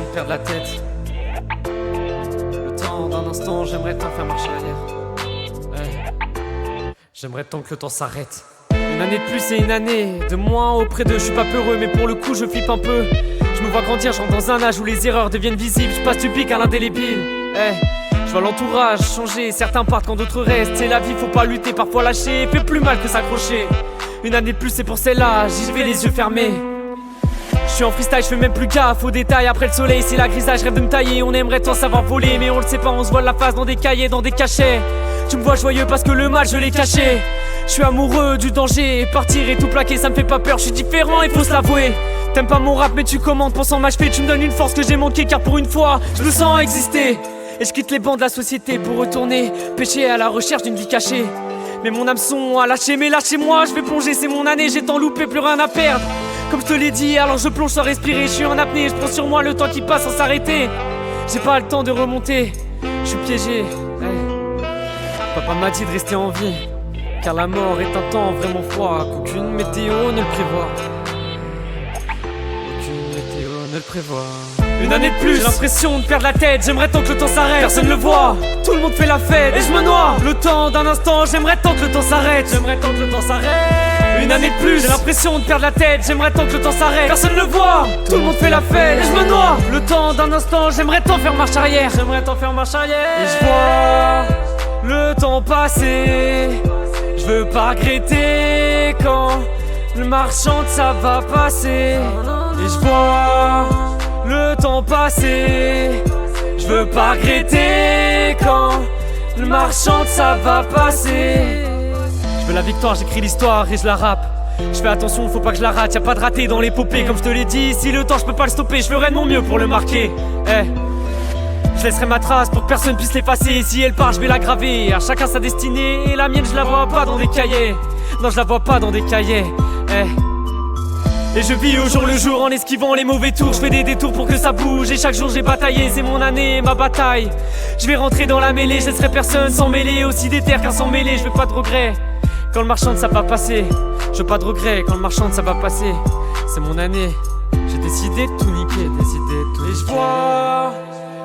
de perdre la tête. Le temps d'un instant, j'aimerais tant faire marche arrière. Ouais. J'aimerais tant que le temps s'arrête. Une année de plus et une année de moins auprès d'eux, je suis pas peureux, mais pour le coup je flippe un peu. Je me vois grandir, je rentre dans un âge où les erreurs deviennent visibles. Je passe du pic à l'indélébile. Je vois l'entourage changer, certains partent quand d'autres restent. C'est la vie, faut pas lutter, parfois lâcher fait plus mal que s'accrocher. Une année de plus c'est pour celle-là, j'y vais les yeux fermés. Je suis en freestyle, je fais même plus gaffe aux détails. Après le soleil, c'est la grisaille, je rêve de me tailler. On aimerait tant savoir voler, mais on le sait pas, on se voile la face dans des cahiers, dans des cachets. Tu me vois joyeux parce que le mal je l'ai caché. Je suis amoureux du danger, partir et tout plaquer, ça me fait pas peur, je suis différent, il faut se l'avouer. T'aimes pas mon rap mais tu commandes, pensant m'achever. Tu me donnes une force que j'ai manqué car pour une fois, je me sens exister. Et je quitte les bancs de la société pour retourner pêcher à la recherche d'une vie cachée. Mais mon hameçon a lâché, mais lâchez-moi, je vais plonger, c'est mon année, j'ai tant loupé, plus rien à perdre. Comme je te l'ai dit, alors je plonge sans respirer, je suis en apnée, je prends sur moi le temps qui passe sans s'arrêter. J'ai pas le temps de remonter, je suis piégé. Papa m'a dit de rester en vie, car la mort est un temps vraiment froid, qu'aucune météo ne le prévoit. Aucune météo ne le prévoit. Une année de plus, j'ai l'impression de perdre la tête. J'aimerais tant que le temps s'arrête, personne le voit. Tout le monde fait la fête et je me noie. Le temps d'un instant, j'aimerais tant que le temps s'arrête. J'aimerais tant que le temps s'arrête. Une année de plus, j'ai l'impression de perdre la tête. J'aimerais tant que le temps s'arrête, personne le voit. Tout le monde fait la fête et je me noie. Le temps d'un instant, j'aimerais tant faire marche arrière. J'aimerais tant faire marche arrière. Et je vois le temps passer. Je veux pas regretter quand le marchand ça va passer. Et je vois le temps passer, je veux pas regretter quand le marchand ça va passer. Je veux la victoire, j'écris l'histoire et je la rappe. Je fais attention, faut pas que je la rate, y'a pas de raté dans l'épopée. Comme je te l'ai dit, si le temps je peux pas le stopper, je ferai de mon mieux pour le marquer. Je laisserai ma trace pour que personne puisse l'effacer. Si elle part, je vais la graver, à chacun sa destinée. Et la mienne, je la vois pas dans des cahiers. Non, je la vois pas dans des cahiers. Et je vis au jour le jour en esquivant les mauvais tours. Je fais des détours pour que ça bouge. Et chaque jour j'ai bataillé, c'est mon année, ma bataille. Je vais rentrer dans la mêlée, je laisserai personne s'en mêler. Aussi déter qu'un sans mêler, je veux pas de regrets quand le marchand ça va passer. Je veux pas de regrets quand le marchand ça va passer. C'est mon année, j'ai décidé de tout niquer, décidé de tout niquer. Et je vois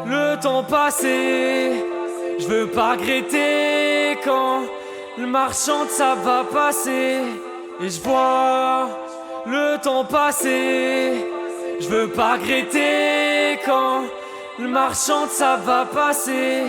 le temps passer, je veux pas regretter quand le marchand ça va passer. Et je vois le temps passer, je veux pas regretter quand le marchand ça va passer.